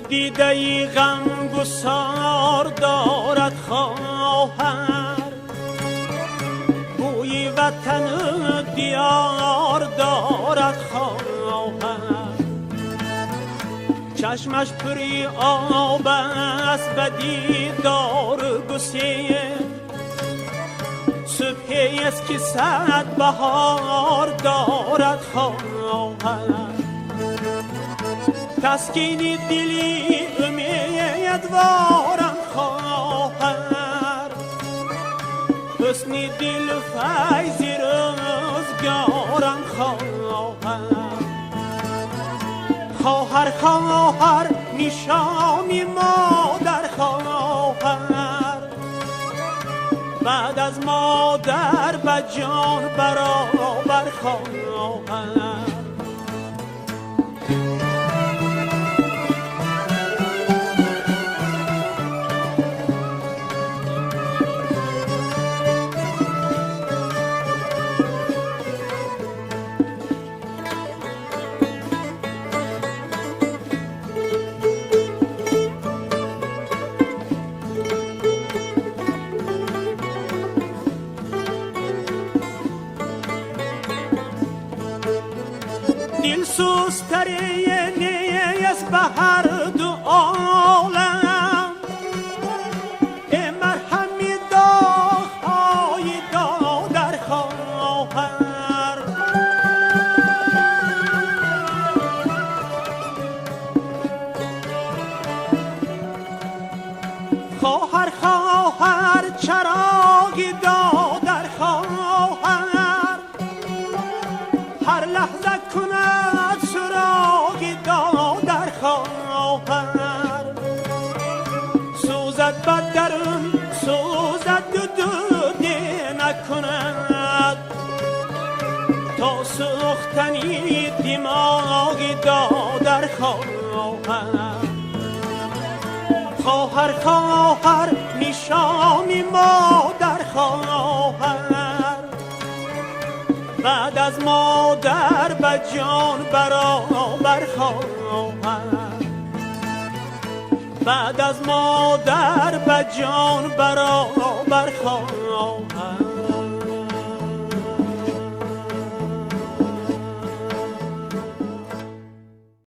دیده غم گسار دارد خواهر، بوی وطن دیار دارد خواهر. چشمش پری آب است به دیدار گسیه، صبحی است که صد بهار دارد خواهر. تسکین دلی امیدوارم خواهر، حسن دل فیض روزگارم خواهر. خواهر خواهر نشانی مادر خواهر، بعد از مادر به جان برابر خواهر. دل سوزتری نیست به هر دو عالم، ای مرهمی داغ‌های دادر خواهر. خواهر خواهر چراغی دادر خواهر، هر لحظه کند سراغی دادر خواهر. سوزد بد درون سوزد دودی نکند، تا سوختنی دماغی دادر خواهر. خواهر خواهر نشانی مادر خواهر، بعد از مادر به جان برابر خواهر. بعد از مادر به جان برابر خواهر.